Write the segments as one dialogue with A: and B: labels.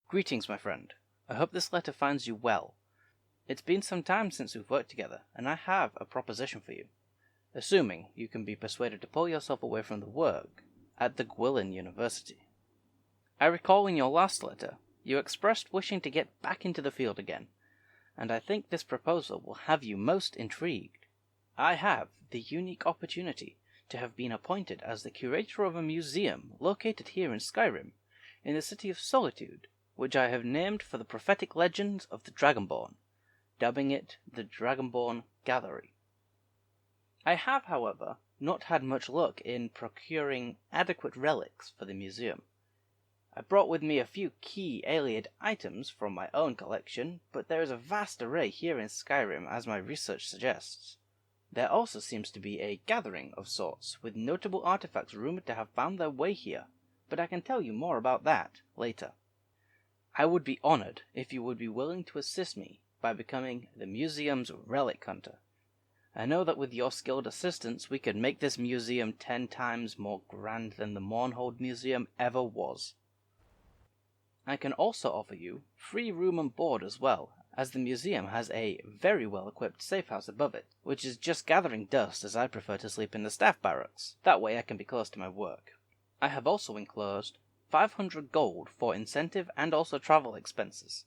A: Greetings, my friend. I hope this letter finds you well. It's been some time since we've worked together, and I have a proposition for you. Assuming you can be persuaded to pull yourself away from the work at the Gwylyn University. I recall in your last letter, you expressed wishing to get back into the field again, and I think this proposal will have you most intrigued. I have the unique opportunity to have been appointed as the curator of a museum located here in Skyrim, in the City of Solitude, which I have named for the prophetic legends of the Dragonborn, dubbing it the Dragonborn Gallery. I have, however, not had much luck in procuring adequate relics for the museum. I brought with me a few key alien items from my own collection, but there is a vast array here in Skyrim, as my research suggests. There also seems to be a gathering of sorts, with notable artifacts rumored to have found their way here, but I can tell you more about that later. I would be honored if you would be willing to assist me by becoming the museum's relic hunter. I know that with your skilled assistance we could make this museum 10 times more grand than the Mournhold Museum ever was. I can also offer you free room and board as well, as the museum has a very well-equipped safe house above it, which is just gathering dust as I prefer to sleep in the staff barracks. That way I can be close to my work. I have also enclosed 500 gold for incentive and also travel expenses.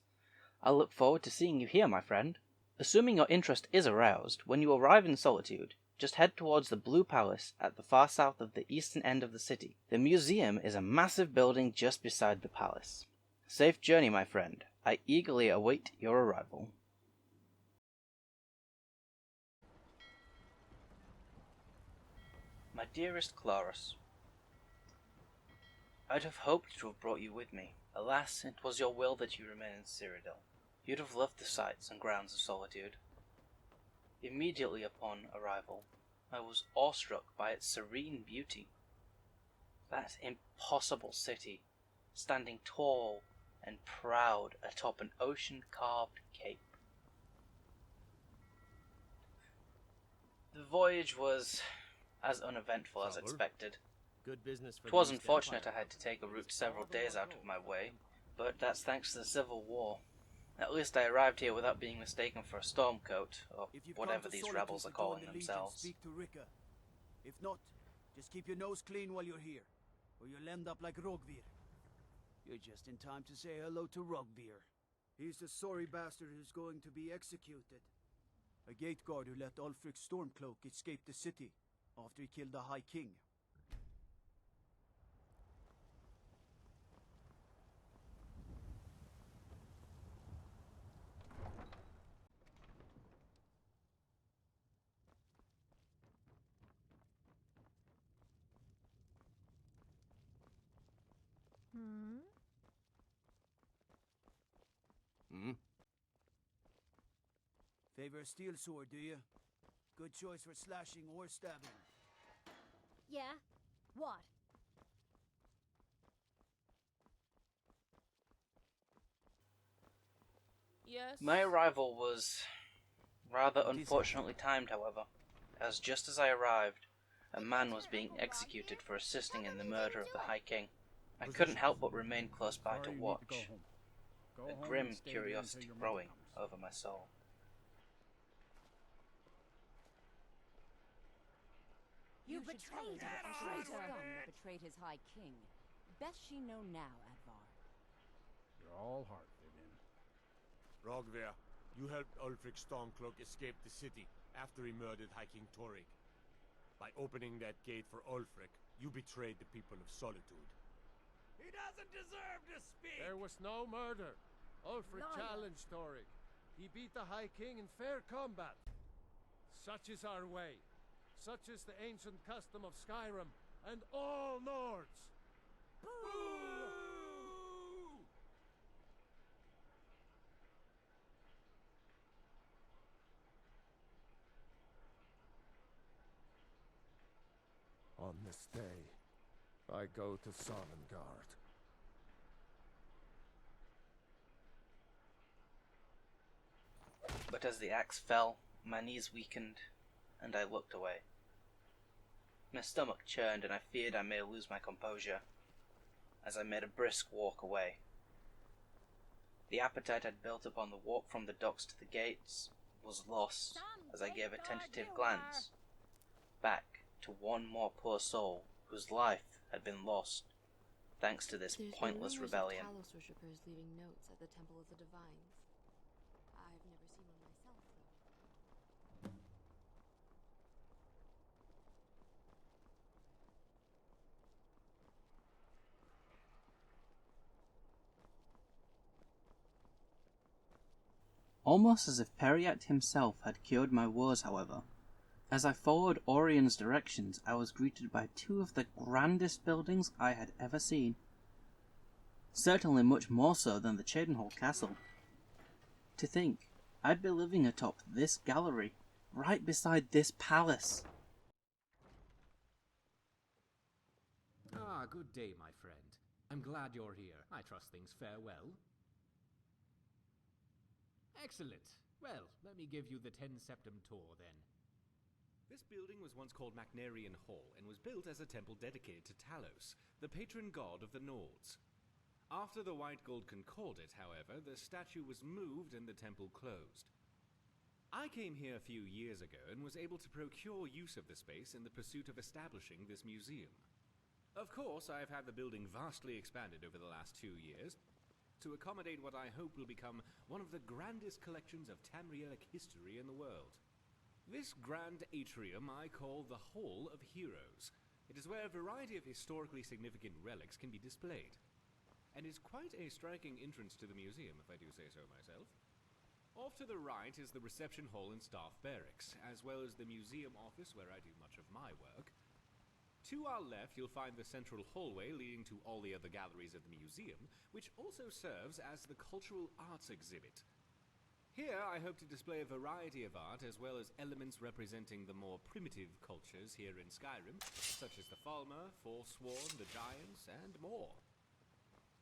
A: I look forward to seeing you here, my friend. Assuming your interest is aroused, when you arrive in Solitude, just head towards the Blue Palace at the far south of the eastern end of the city. The museum is a massive building just beside the palace. Safe journey, my friend. I eagerly await your arrival. My dearest Clarus, I'd have hoped to have brought you with me. Alas, it was your will that you remain in Cyrodiil. You'd have loved the sights and grounds of Solitude. Immediately upon arrival, I was awestruck by its serene beauty. That impossible city, standing tall and proud atop an ocean-carved cape. The voyage was as uneventful as expected.
B: Good business for
A: 'Twas unfortunate I had to take a route several days out of my way, but that's thanks to the Civil War. At least I arrived here without being mistaken for a stormcoat, or whatever these rebels are calling themselves.
C: Speak to Rika. If not, just keep your nose clean while you're here, or you'll end up like Rogvir. You're just in time to say hello to Rogvir. He's the sorry bastard who's going to be executed. A gate guard who let Ulfric's Stormcloak escape the city after he killed the High King. Favor a steel sword, do you? Good choice for slashing or stabbing.
D: Yeah? What?
B: Yes.
A: My arrival was rather unfortunately timed, however, as just as I arrived, a man was being executed for assisting in the murder of the High King. I couldn't help but remain close by to watch, a grim curiosity growing over my soul.
D: You betrayed her! Scum that betrayed his High King. Best she know now, Advar.
E: You're all heart, Vivian.
F: Rogvir, you helped Ulfric Stormcloak escape the city after he murdered High King Torrik. By opening that gate for Ulfric, you betrayed the people of Solitude.
G: He doesn't deserve to speak!
E: There was no murder. Ulfric challenged Torrik. He beat the High King in fair combat. Such is our way. Such is the ancient custom of Skyrim and all Nords.
G: Boo!
E: On this day, I go to Sovngarde.
A: But as the axe fell, my knees weakened, and I looked away. My stomach churned, and I feared I may lose my composure, as I made a brisk walk away. The appetite I'd built up on the walk from the docks to the gates was lost as I gave a tentative glance back to one more poor soul whose life had been lost thanks to this pointless rebellion.
H: There's been rumors of Talos worshippers leaving notes at the Temple of the Divines. I've never seen one myself, though.
A: Almost as if Periact himself had cured my woes, however. As I followed Orion's directions, I was greeted by two of the grandest buildings I had ever seen. Certainly much more so than the Cheydinhall Castle. To think, I'd be living atop this gallery, right beside this palace.
I: Ah, good day, my friend. I'm glad you're here. I trust things fare well. Excellent. Well, let me give you the 10 Septem tour, then. This building was once called Macnarian Hall and was built as a temple dedicated to Talos, the patron god of the Nords. After the White Gold Concordat, however, the statue was moved and the temple closed. I came here a few years ago and was able to procure use of the space in the pursuit of establishing this museum. Of course, I have had the building vastly expanded over the last 2 years to accommodate what I hope will become one of the grandest collections of Tamrielic history in the world. This grand atrium I call the Hall of Heroes. It is where a variety of historically significant relics can be displayed, and is quite a striking entrance to the museum, if I do say so myself. Off to the right is the reception hall and staff barracks, as well as the museum office where I do much of my work. To our left, you'll find the central hallway leading to all the other galleries of the museum, which also serves as the cultural arts exhibit. Here, I hope to display a variety of art, as well as elements representing the more primitive cultures here in Skyrim, such as the Falmer, Forsworn, the Giants, and more.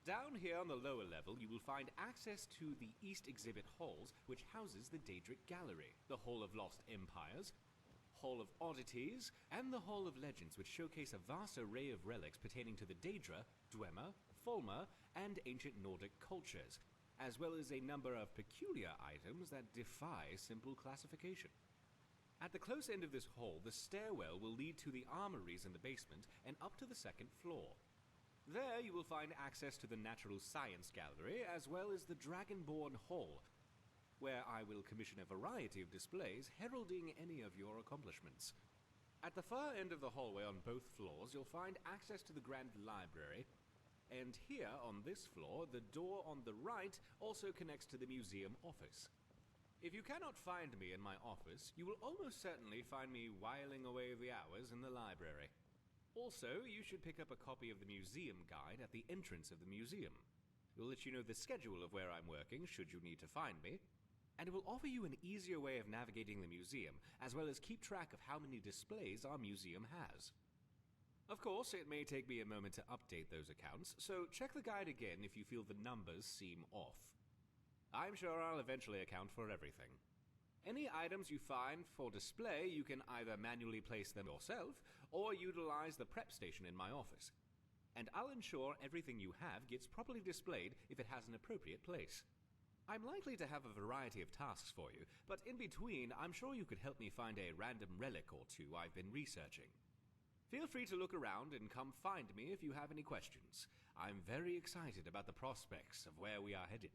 I: Down here on the lower level, you will find access to the East Exhibit Halls, which houses the Daedric Gallery, the Hall of Lost Empires, Hall of Oddities, and the Hall of Legends, which showcase a vast array of relics pertaining to the Daedra, Dwemer, Falmer, and ancient Nordic cultures, as well as a number of peculiar items that defy simple classification. At the close end of this hall, the stairwell will lead to the armories in the basement and up to the second floor. There you will find access to the Natural Science Gallery, as well as the Dragonborn Hall, where I will commission a variety of displays heralding any of your accomplishments. At the far end of the hallway on both floors, you'll find access to the Grand Library, and here on this floor, the door on the right also connects to the museum office. If you cannot find me in my office, you will almost certainly find me whiling away the hours in the library. Also, you should pick up a copy of the museum guide at the entrance of the museum. It will let you know the schedule of where I'm working, should you need to find me, and it will offer you an easier way of navigating the museum, as well as keep track of how many displays our museum has. Of course, it may take me a moment to update those accounts, so check the guide again if you feel the numbers seem off. I'm sure I'll eventually account for everything. Any items you find for display, you can either manually place them yourself, or utilize the prep station in my office. And I'll ensure everything you have gets properly displayed if it has an appropriate place. I'm likely to have a variety of tasks for you, but in between, I'm sure you could help me find a random relic or two I've been researching. Feel free to look around and come find me if you have any questions. I'm very excited about the prospects of where we are headed.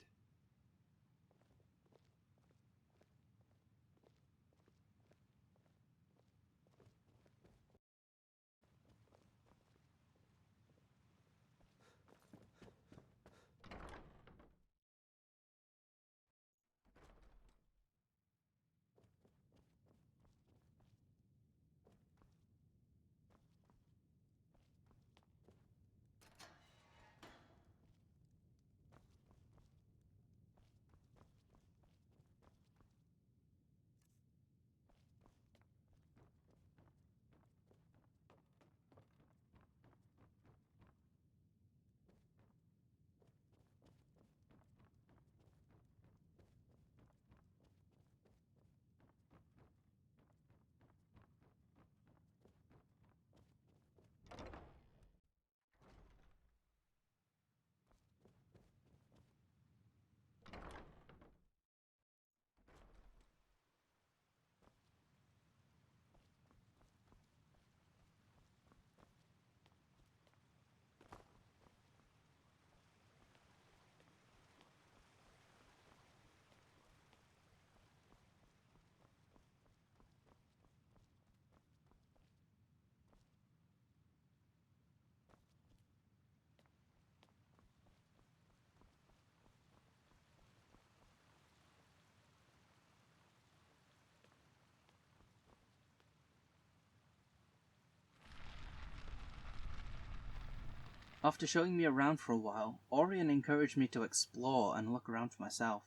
A: After showing me around for a while, Orion encouraged me to explore and look around for myself.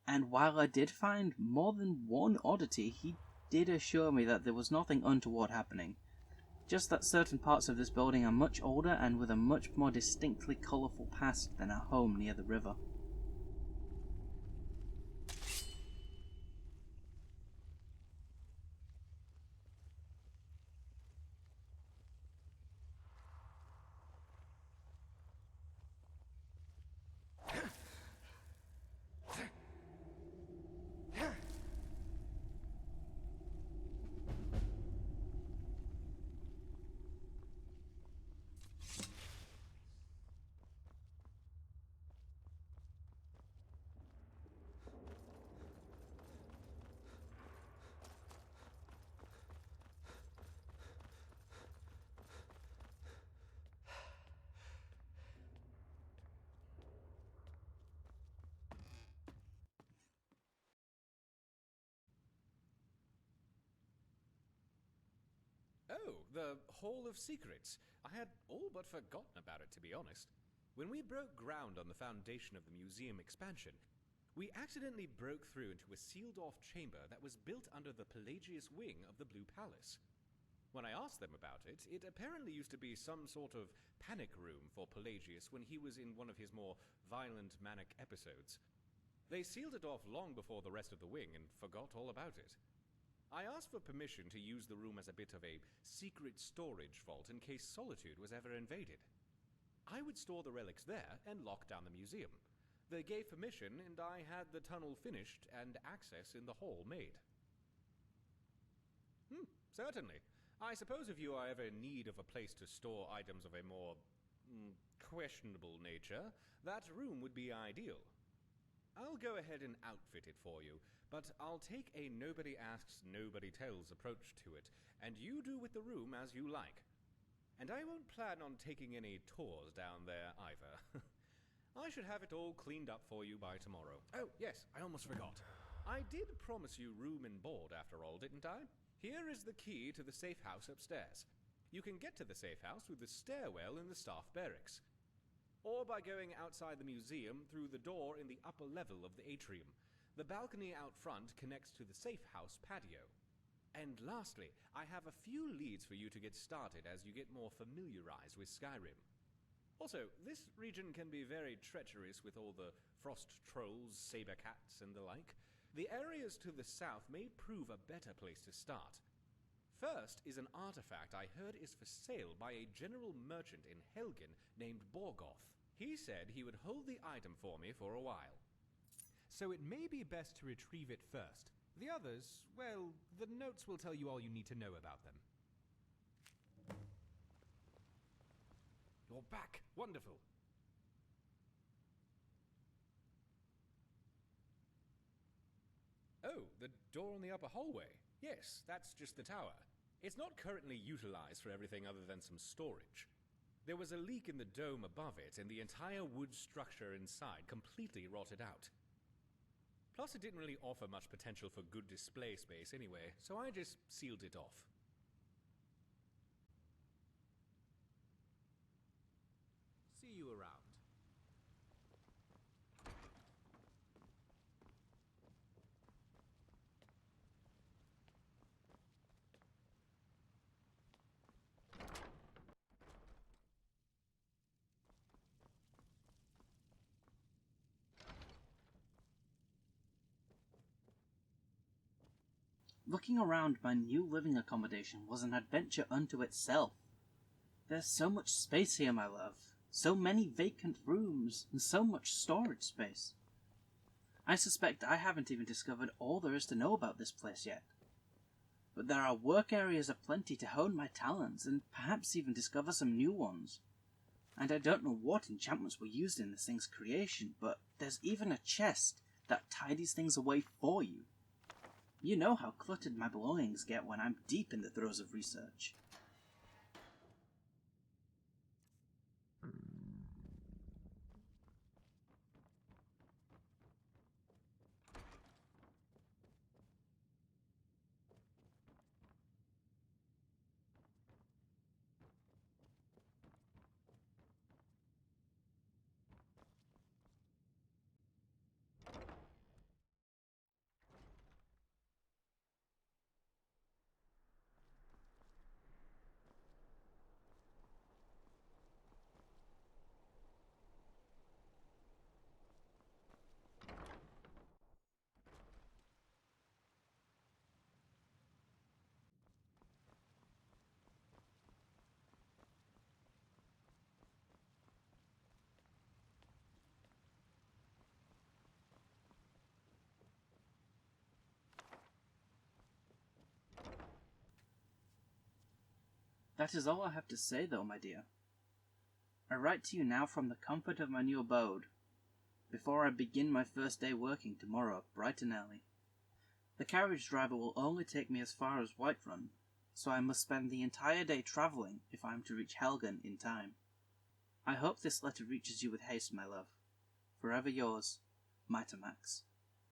A: And while I did find more than one oddity, he did assure me that there was nothing untoward happening. Just that certain parts of this building are much older and with a much more distinctly colourful past than our home near the river.
I: Oh, the Hall of Secrets. I had all but forgotten about it, to be honest. When we broke ground on the foundation of the museum expansion, we accidentally broke through into a sealed-off chamber that was built under the Pelagius wing of the Blue Palace. When I asked them about it, it apparently used to be some sort of panic room for Pelagius when he was in one of his more violent, manic episodes. They sealed it off long before the rest of the wing and forgot all about it. I asked for permission to use the room as a bit of a secret storage vault in case Solitude was ever invaded. I would store the relics there and lock down the museum. They gave permission, and I had the tunnel finished and access in the hall made. Certainly. I suppose if you are ever in need of a place to store items of a more questionable nature, that room would be ideal. I'll go ahead and outfit it for you, but I'll take a nobody asks, nobody tells approach to it, and you do with the room as you like. And I won't plan on taking any tours down there either. I should have it all cleaned up for you by tomorrow. Oh, yes, I almost forgot. I did promise you room and board after all, didn't I? Here is the key to the safe house upstairs. You can get to the safe house through the stairwell in the staff barracks, or by going outside the museum through the door in the upper level of the atrium. The balcony out front connects to the safe house patio. And lastly, I have a few leads for you to get started as you get more familiarized with Skyrim. Also, this region can be very treacherous with all the frost trolls, saber cats, and the like. The areas to the south may prove a better place to start. First is an artifact I heard is for sale by a general merchant in Helgen named Borgoth. He said he would hold the item for me for a while.
J: So it may be best to retrieve it first. The others, well, the notes will tell you all you need to know about them.
I: You're back! Wonderful! Oh, the door on the upper hallway. Yes, that's just the tower. It's not currently utilized for everything other than some storage. There was a leak in the dome above it, and the entire wood structure inside completely rotted out. Plus, it didn't really offer much potential for good display space anyway, so I just sealed it off.
J: See you around.
A: Looking around my new living accommodation was an adventure unto itself. There's so much space here, my love. So many vacant rooms, and so much storage space. I suspect I haven't even discovered all there is to know about this place yet. But there are work areas aplenty to hone my talents, and perhaps even discover some new ones. And I don't know what enchantments were used in this thing's creation, but there's even a chest that tidies things away for you. You know how cluttered my belongings get when I'm deep in the throes of research. That is all I have to say, though, my dear. I write to you now from the comfort of my new abode, before I begin my first day working tomorrow, bright and early. The carriage driver will only take me as far as Whiterun, so I must spend the entire day travelling if I am to reach Helgen in time. I hope this letter reaches you with haste, my love. Forever yours, Mitomax.